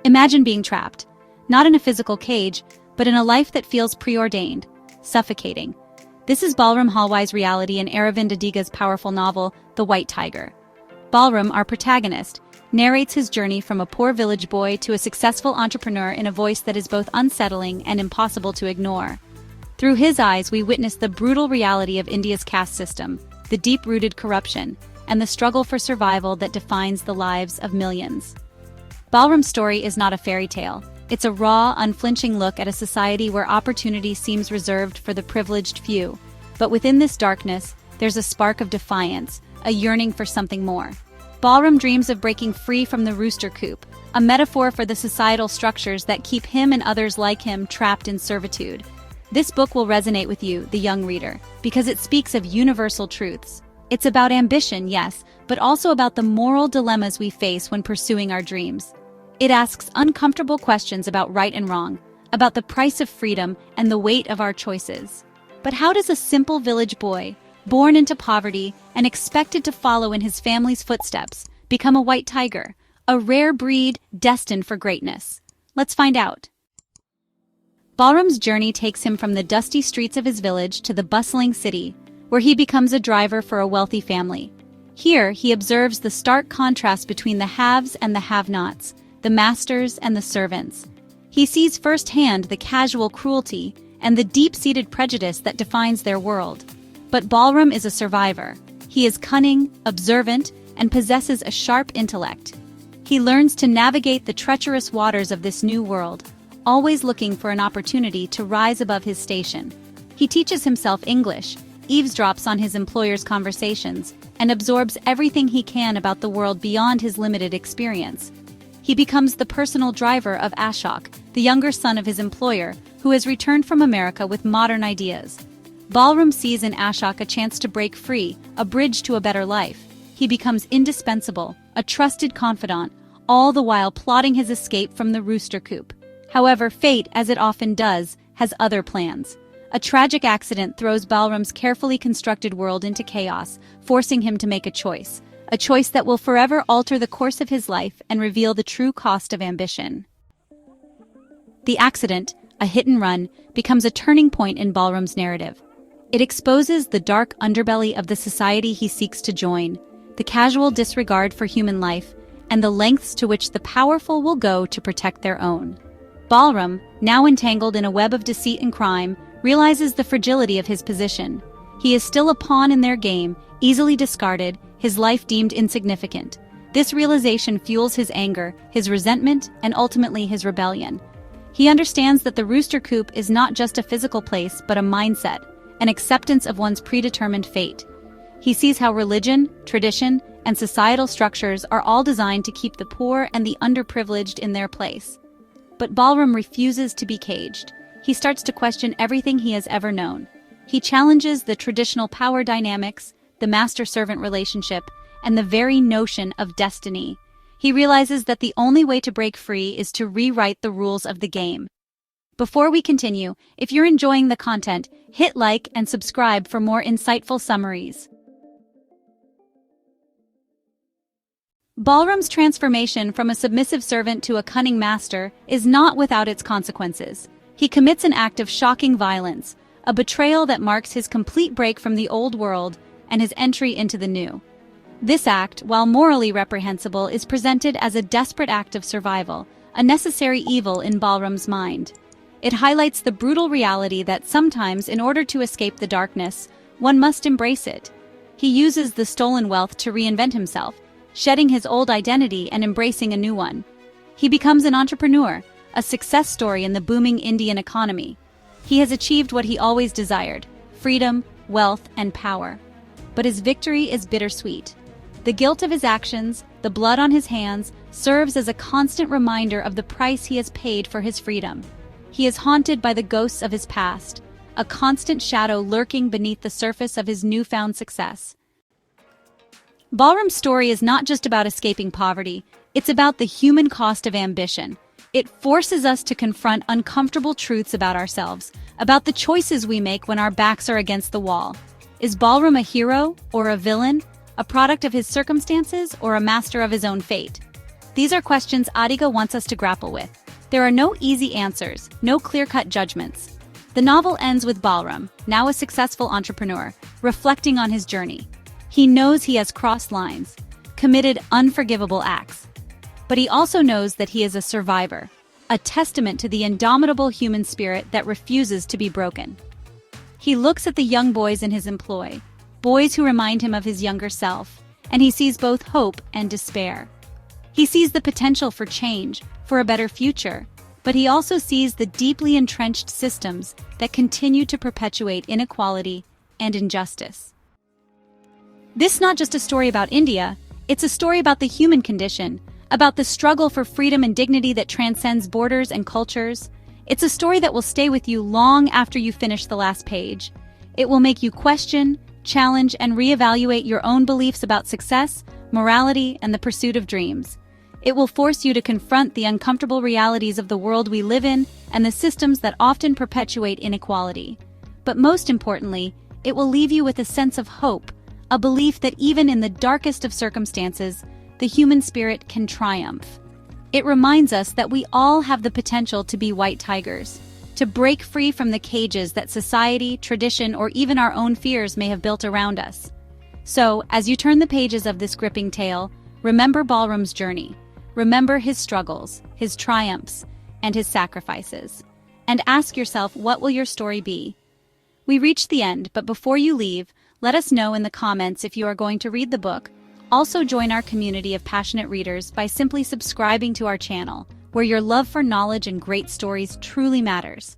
Imagine being trapped, not in a physical cage, but in a life that feels preordained, suffocating. This is Balram Halwai's reality in Aravind Adiga's powerful novel, The White Tiger. Balram, our protagonist, narrates his journey from a poor village boy to a successful entrepreneur in a voice that is both unsettling and impossible to ignore. Through his eyes, we witness the brutal reality of India's caste system, the deep-rooted corruption, and the struggle for survival that defines the lives of millions. Balram's story is not a fairy tale. It's a raw, unflinching look at a society where opportunity seems reserved for the privileged few. But within this darkness, there's a spark of defiance, a yearning for something more. Balram dreams of breaking free from the Rooster coop, a metaphor for the societal structures that keep him and others like him trapped in servitude. This book will resonate with you, the young reader, because it speaks of universal truths. It's about ambition, yes, but also about the moral dilemmas we face when pursuing our dreams. It asks uncomfortable questions about right and wrong, about the price of freedom and the weight of our choices. But how does a simple village boy, born into poverty and expected to follow in his family's footsteps, become a white tiger, a rare breed destined for greatness? Let's find out. Balram's journey takes him from the dusty streets of his village to the bustling city, where he becomes a driver for a wealthy family. Here, he observes the stark contrast between the haves and the have-nots, the masters and the servants. He sees firsthand the casual cruelty and the deep-seated prejudice that defines their world. But Balram is a survivor. He is cunning, observant, and possesses a sharp intellect. He learns to navigate the treacherous waters of this new world, always looking for an opportunity to rise above his station. He teaches himself English, eavesdrops on his employer's conversations, and absorbs everything he can about the world beyond his limited experience. He becomes the personal driver of Ashok, the younger son of his employer, who has returned from America with modern ideas. Balram sees in Ashok a chance to break free, a bridge to a better life. He becomes indispensable, a trusted confidant, all the while plotting his escape from the Rooster coop. However, fate, as it often does, has other plans. A tragic accident throws Balram's carefully constructed world into chaos, forcing him to make a choice that will forever alter the course of his life and reveal the true cost of ambition. The accident, a hit and run, becomes a turning point in Balram's narrative. It exposes the dark underbelly of the society he seeks to join, the casual disregard for human life, and the lengths to which the powerful will go to protect their own. Balram, now entangled in a web of deceit and crime, realizes the fragility of his position. He is still a pawn in their game, easily discarded, his life deemed insignificant. This realization fuels his anger, his resentment, and ultimately his rebellion. He understands that the Rooster coop is not just a physical place, but a mindset, an acceptance of one's predetermined fate. He sees how religion, tradition, and societal structures are all designed to keep the poor and the underprivileged in their place. But Balram refuses to be caged. He starts to question everything he has ever known. He challenges the traditional power dynamics, the master-servant relationship, and the very notion of destiny. He realizes that the only way to break free is to rewrite the rules of the game. Before we continue, if you're enjoying the content, hit like and subscribe for more insightful summaries. Balram's transformation from a submissive servant to a cunning master is not without its consequences. He commits an act of shocking violence, a betrayal that marks his complete break from the old world and his entry into the new. This act, while morally reprehensible, is presented as a desperate act of survival, a necessary evil in Balram's mind. It highlights the brutal reality that sometimes, in order to escape the darkness, one must embrace it. He uses the stolen wealth to reinvent himself, shedding his old identity and embracing a new one. He becomes an entrepreneur, a success story in the booming Indian economy. He has achieved what he always desired: freedom, wealth, and power. But his victory is bittersweet. The guilt of his actions, the blood on his hands, serves as a constant reminder of the price he has paid for his freedom. He is haunted by the ghosts of his past, a constant shadow lurking beneath the surface of his newfound success. Balram's story is not just about escaping poverty, it's about the human cost of ambition. It forces us to confront uncomfortable truths about ourselves, about the choices we make when our backs are against the wall. Is Balram a hero or a villain, a product of his circumstances or a master of his own fate? These are questions Adiga wants us to grapple with. There are no easy answers, no clear-cut judgments. The novel ends with Balram, now a successful entrepreneur, reflecting on his journey. He knows he has crossed lines, committed unforgivable acts. But he also knows that he is a survivor, a testament to the indomitable human spirit that refuses to be broken. He looks at the young boys in his employ, boys who remind him of his younger self, and he sees both hope and despair. He sees the potential for change, for a better future, but he also sees the deeply entrenched systems that continue to perpetuate inequality and injustice. This is not just a story about India, it's a story about the human condition, about the struggle for freedom and dignity that transcends borders and cultures. It's a story that will stay with you long after you finish the last page. It will make you question, challenge, and reevaluate your own beliefs about success, morality, and the pursuit of dreams. It will force you to confront the uncomfortable realities of the world we live in and the systems that often perpetuate inequality. But most importantly, it will leave you with a sense of hope, a belief that even in the darkest of circumstances, the human spirit can triumph. It reminds us that we all have the potential to be white tigers, to break free from the cages that society, tradition, or even our own fears may have built around us. So, as you turn the pages of this gripping tale, remember Balram's journey. Remember his struggles, his triumphs, and his sacrifices. And ask yourself, what will your story be? We reached the end, but before you leave, let us know in the comments if you are going to read the book. Also join our community of passionate readers by simply subscribing to our channel, where your love for knowledge and great stories truly matters.